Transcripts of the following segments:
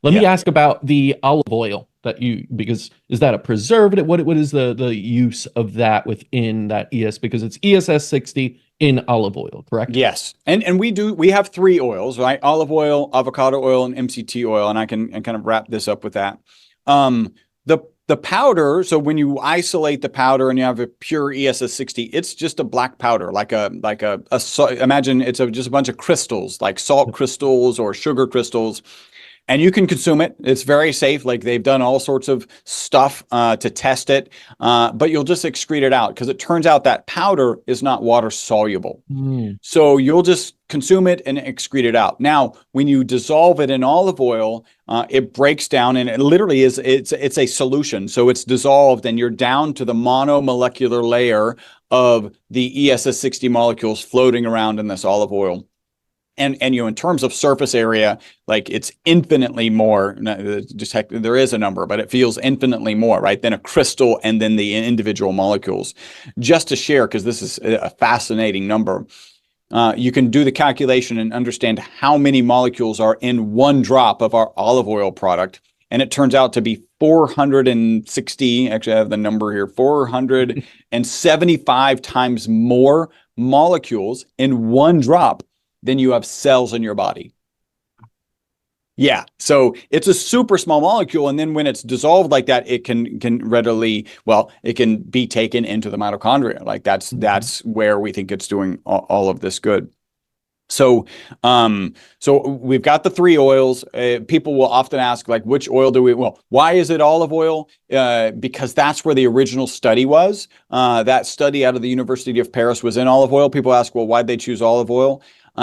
Let me Yeah. ask about the olive oil that you, because is that a preservative? What is the use of that within that ES? Because it's ESS60 in olive oil, correct? Yes. And we have three oils, right? Olive oil, avocado oil, and MCT oil. And I can kind of wrap this up with that. The powder, so when you isolate the powder and you have a pure ESS60, it's just a black powder, imagine it's just a bunch of crystals, like salt crystals or sugar crystals, and you can consume it. It's very safe. Like they've done all sorts of stuff to test it, but you'll just excrete it out because it turns out that powder is not water soluble. Mm. So you'll just consume it and excrete it out. Now, when you dissolve it in olive oil, it breaks down and it literally is it's a solution. So it's dissolved and you're down to the monomolecular layer of the ESS60 molecules floating around in this olive oil. And in terms of surface area, like it's infinitely more, just there is a number, but it feels infinitely more, right, than a crystal and then the individual molecules. Just to share, because this is a fascinating number, you can do the calculation and understand how many molecules are in one drop of our olive oil product. And it turns out to be 460, actually I have the number here, 475 times more molecules in one drop than you have cells in your body. Yeah, so it's a super small molecule, and then when it's dissolved like that, it can readily, well, it can be taken into the mitochondria. Like that's where we think it's doing all of this good. So, so we've got the three oils. People will often ask, like, which oil do we? Well, why is it olive oil? Because that's where the original study was. That study out of the University of Paris was in olive oil. People ask, well, why'd they choose olive oil?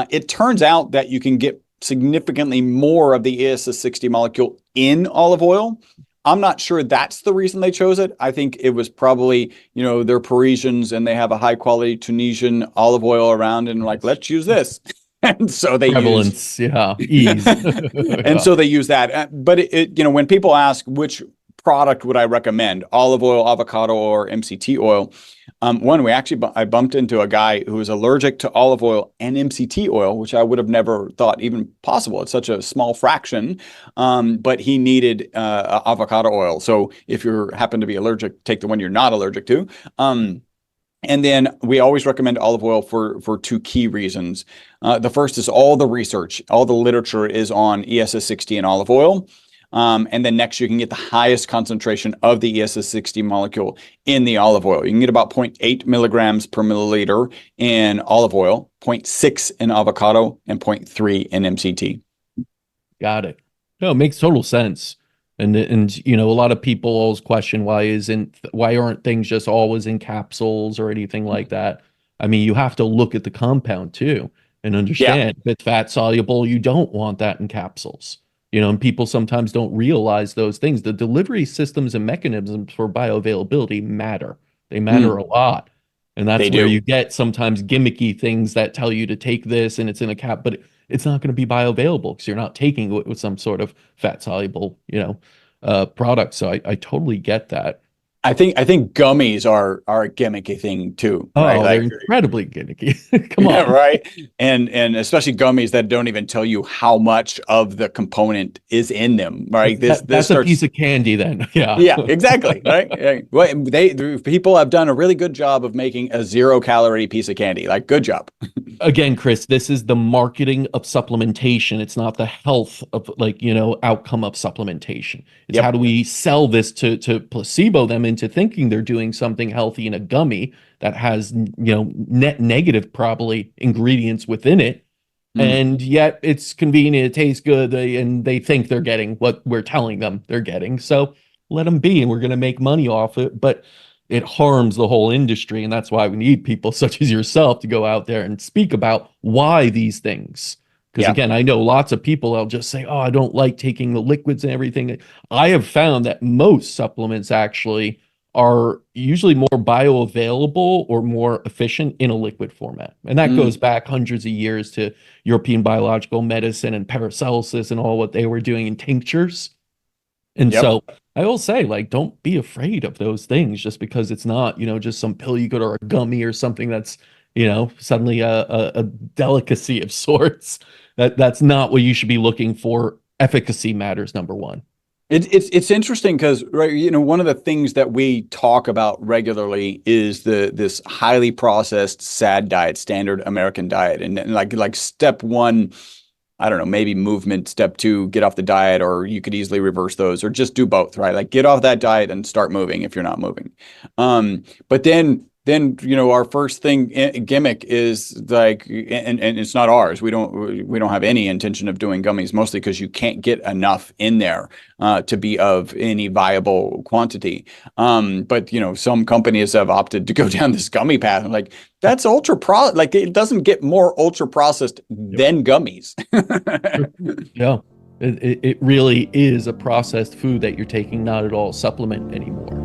It turns out that you can get significantly more of the ESS60 molecule in olive oil. I'm not sure that's the reason they chose it. I think it was probably, they're Parisians and they have a high quality Tunisian olive oil around and like, let's use this. And so they use, Prevalence, yeah, ease. and Yeah. so they use that. But when people ask which product would I recommend, olive oil, avocado, or MCT oil, I bumped into a guy who was allergic to olive oil and MCT oil, which I would have never thought even possible. It's such a small fraction, but he needed avocado oil. So if you happen to be allergic, take the one you're not allergic to. And then we always recommend olive oil for two key reasons. The first is all the research, all the literature is on ESS60 and olive oil. And then next, you can get the highest concentration of the ESS60 molecule in the olive oil. You can get about 0.8 milligrams per milliliter in olive oil, 0.6 in avocado, and 0.3 in MCT. Got it. No, it makes total sense. And a lot of people always question why aren't things just always in capsules or anything like that? I mean, you have to look at the compound too and Yeah, understand if it's fat soluble, you don't want that in capsules. And people sometimes don't realize those things. The delivery systems and mechanisms for bioavailability matter. They matter a lot. And that's they where do. you get sometimes gimmicky things that tell you to take this and it's in a cap, but it's not going to be bioavailable because you're not taking it with some sort of fat soluble, product. So I totally get that. I think gummies are a gimmicky thing too, right? Oh, they're Like, incredibly gimmicky. Come yeah, on. right. And especially gummies that don't even tell you how much of the component is in them, right? This That's a piece starts. of candy then. Yeah. Yeah, exactly. Right. Yeah. Well, the people have done a really good job of making a 0-calorie piece of candy. Like, good job. Again, Chris, this is the marketing of supplementation. It's not the health of outcome of supplementation. It's how Yep. do we sell this to placebo them into thinking they're doing something healthy in a gummy that has, net negative probably ingredients within it. Mm. And yet it's convenient, it tastes good, and they think they're getting what we're telling them they're getting. So let them be, and we're going to make money off it. But it harms the whole industry, and that's why we need people such as yourself to go out there and speak about why these things. Because Yeah. again, I know lots of people that'll just say, "Oh, I don't like taking the liquids and everything." I have found that most supplements actually are usually more bioavailable or more efficient in a liquid format. And that Mm. goes back hundreds of years to European biological medicine and Paracelsus and all what they were doing in tinctures. And Yep. so I will say, like, don't be afraid of those things just because it's not, just some pill you go to or a gummy or something that's, suddenly a delicacy of sorts. That's not what you should be looking for efficacy matters number one. It's interesting because, right, you know, one of the things that we talk about regularly is this highly processed SAD diet, standard American diet, and like step one, I don't know, maybe movement. Step two, get off the diet, or you could easily reverse those, or just do both, right? Like get off that diet and start moving if you're not moving. But then, you know, our first thing gimmick is like, and it's not ours. We don't have any intention of doing gummies, mostly because you can't get enough in there to be of any viable quantity. But you know, some companies have opted to go down this gummy path. I'm like, that's like it doesn't get more ultra processed than gummies. Yeah, it really is a processed food that you're taking, not at all a supplement anymore.